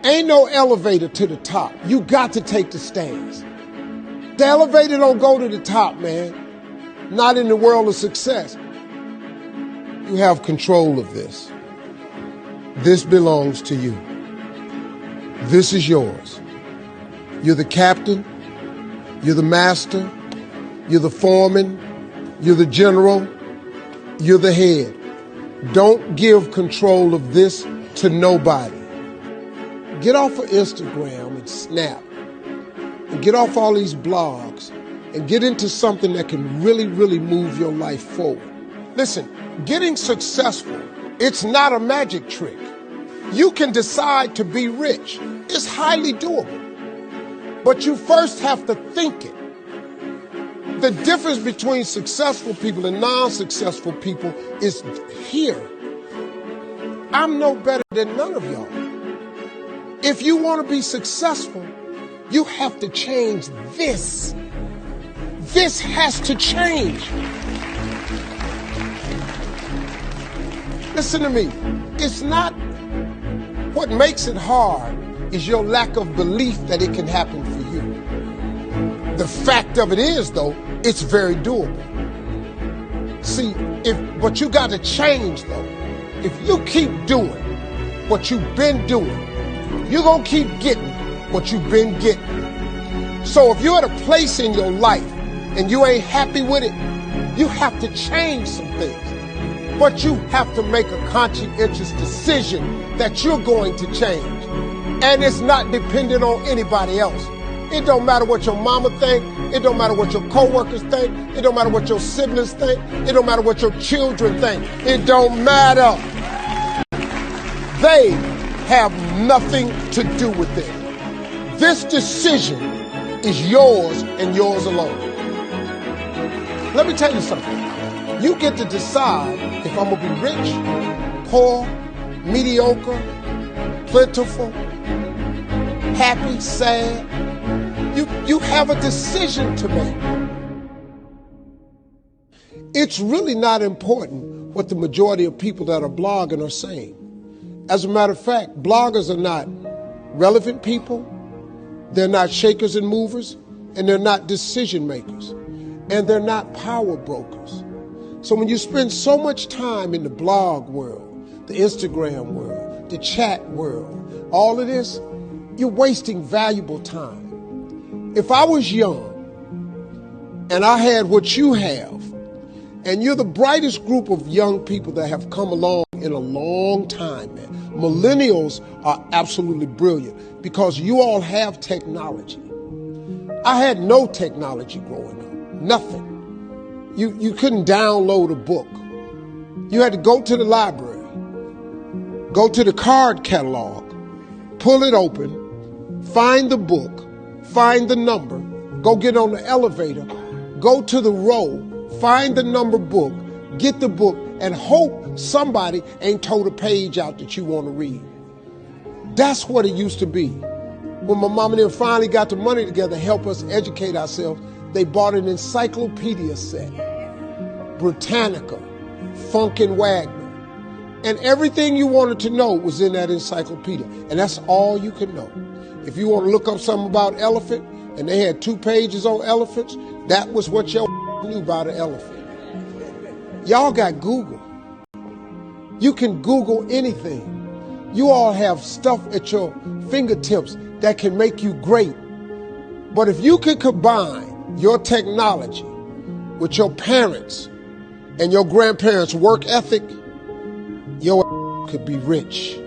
Ain't no elevator to the top. You got to take the stairs. The elevator don't go to the top, man. Not in the world of success. You have control of this. This belongs to you. This is yours. You're the captain. You're the master. You're the foreman. You're the general. You're the head. Don't give control of this to nobody. Get off of Instagram and Snap and get off all these blogs and get into something that can really, really move your life forward. Listen, getting successful, it's not a magic trick. You can decide to be rich. It's highly doable. But you first have to think it. The difference between successful people and non-successful people is here. I'm no better than none of y'all. If you want to be successful, you have to change this. This has to change. Listen to me. It's not what makes it hard is your lack of belief that it can happen for you. The fact of it is, though, it's very doable. See, but you got to change, though. If you keep doing what you've been doing, you're going to keep getting what you've been getting. So if you're at a place in your life and you ain't happy with it, you have to change some things. But you have to make a conscientious decision that you're going to change. And it's not dependent on anybody else. It don't matter what your mama think. It don't matter what your coworkers think. It don't matter what your siblings think. It don't matter what your children think. It don't matter. They have nothing to do with it. This decision is yours and yours alone. Let me tell you something. You get to decide if I'm going to be rich, poor, mediocre, plentiful, happy, sad. You have a decision to make. It's really not important what the majority of people that are blogging are saying. As a matter of fact, bloggers are not relevant people, they're not shakers and movers, and they're not decision makers, and they're not power brokers. So when you spend so much time in the blog world, the Instagram world, the chat world, all of this, you're wasting valuable time. If I was young and I had what you have, and you're the brightest group of young people that have come along in a long time, man. Millennials are absolutely brilliant because you all have technology. I had no technology growing up, nothing. You couldn't download a book. You had to go to the library, go to the card catalog, pull it open, find the book, find the number, go get on the elevator, go to the row, find the number book, get the book, and hope somebody ain't told a page out that you want to read. That's what it used to be. When my mom and them finally got the money together to help us educate ourselves, they bought an encyclopedia set, Britannica, Funkin' Wagner, and everything you wanted to know was in that encyclopedia, and that's all you could know. If you want to look up something about elephant, and they had 2 pages on elephants, that was what your knew about an elephant. Y'all got Google. You can Google anything. You all have stuff at your fingertips that can make you great. But if you can combine your technology with your parents and your grandparents' work ethic, your could be rich.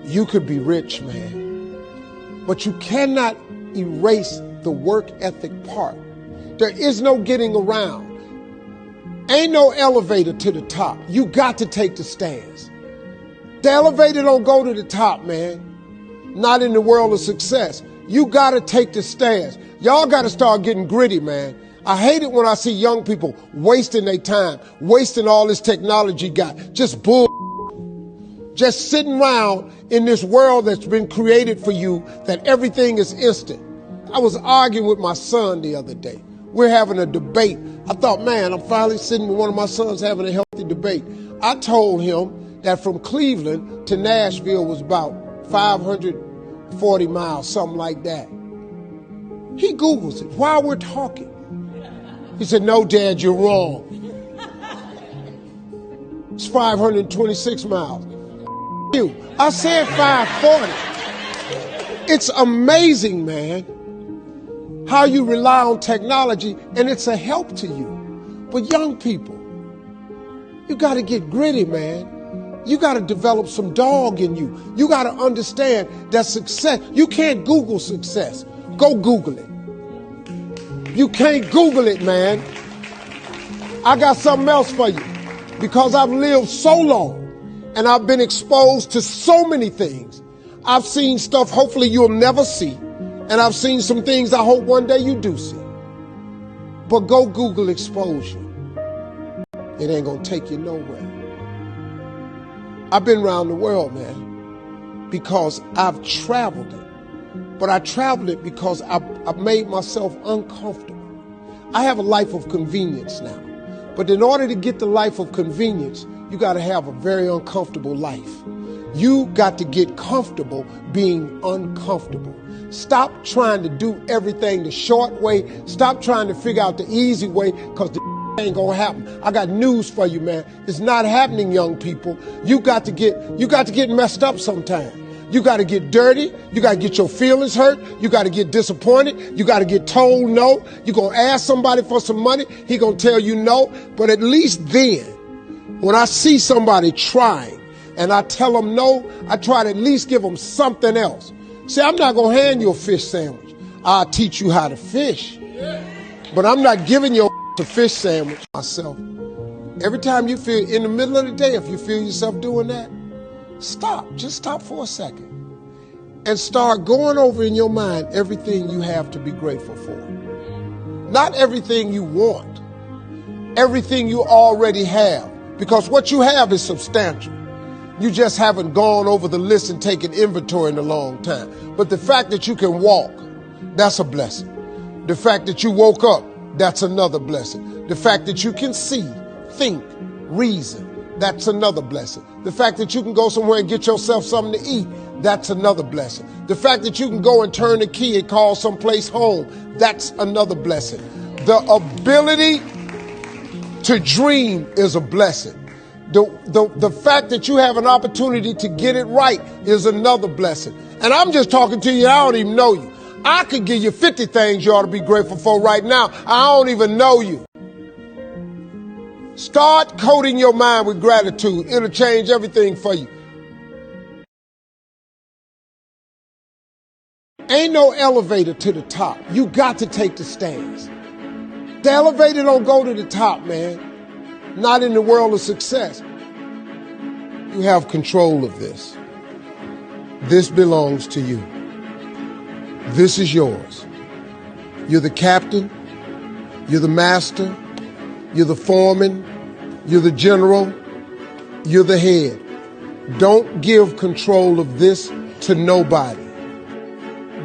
You could be rich, man. But you cannot erase the work ethic part. There is no getting around. Ain't no elevator to the top. You got to take the stairs. The elevator don't go to the top, man. Not in the world of success. You got to take the stairs. Y'all got to start getting gritty, man. I hate it when I see young people wasting their time, wasting all this technology got. Just bull. Just sitting around in this world that's been created for you that everything is instant. I was arguing with my son the other day. We're having a debate. I thought, man, I'm finally sitting with one of my sons having a healthy debate. I told him that from Cleveland to Nashville was about 500 40 miles, something like that. He Googles it while we're talking. He said, no, Dad, you're wrong. It's 526 miles. You. I said 540. It's amazing, man, how you rely on technology, and it's a help to you. But young people, you got to get gritty, man. You got to develop some dog in you. You got to understand that success, you can't Google success. Go Google it. You can't Google it, man. I got something else for you. Because I've lived so long and I've been exposed to so many things. I've seen stuff hopefully you'll never see. And I've seen some things I hope one day you do see. But go Google exposure. It ain't gonna take you nowhere. I've been around the world, man, because I've traveled it. But I traveled it because I've made myself uncomfortable. I have a life of convenience now. But in order to get the life of convenience, you got to have a very uncomfortable life. You got to get comfortable being uncomfortable. Stop trying to do everything the short way. Stop trying to figure out the easy way, because the ain't gonna happen. I got news for you, man. It's not happening, young people. You got to get messed up sometime. You got to get dirty. You got to get your feelings hurt. You got to get disappointed. You got to get told no. You're going to ask somebody for some money. He going to tell you no. But at least then, when I see somebody trying and I tell them no, I try to at least give them something else. See, I'm not going to hand you a fish sandwich. I'll teach you how to fish. But I'm not giving you a fish sandwich myself. Every time you feel, in the middle of the day, if you feel yourself doing that, stop. Just stop for a second and start going over in your mind everything you have to be grateful for. Not everything you want, everything you already have, because what you have is substantial. You just haven't gone over the list and taken inventory in a long time. But the fact that you can walk, that's a blessing. The fact that you woke up, that's another blessing. The fact that you can see, think, reason, that's another blessing. The fact that you can go somewhere and get yourself something to eat, that's another blessing. The fact that you can go and turn the key and call someplace home, that's another blessing. The ability to dream is a blessing. The fact that you have an opportunity to get it right is another blessing. And I'm just talking to you, I don't even know you. I could give you 50 things you ought to be grateful for right now. I don't even know you. Start coating your mind with gratitude. It'll change everything for you. Ain't no elevator to the top. You got to take the stairs. The elevator don't go to the top, man. Not in the world of success. You have control of this. This belongs to you. This is yours. You're the captain. You're the master. You're the foreman. You're the general. You're the head. Don't give control of this to nobody.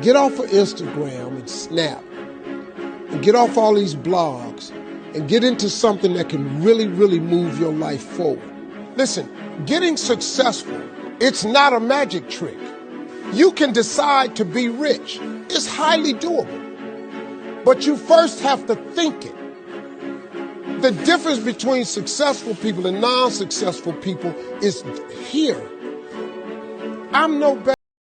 Get off of Instagram and Snap. And get off all these blogs. And get into something that can really, really move your life forward. Listen, getting successful, it's not a magic trick. You can decide to be rich. It's highly doable. But you first have to think it. The difference between successful people and non-successful people is here. I'm no better.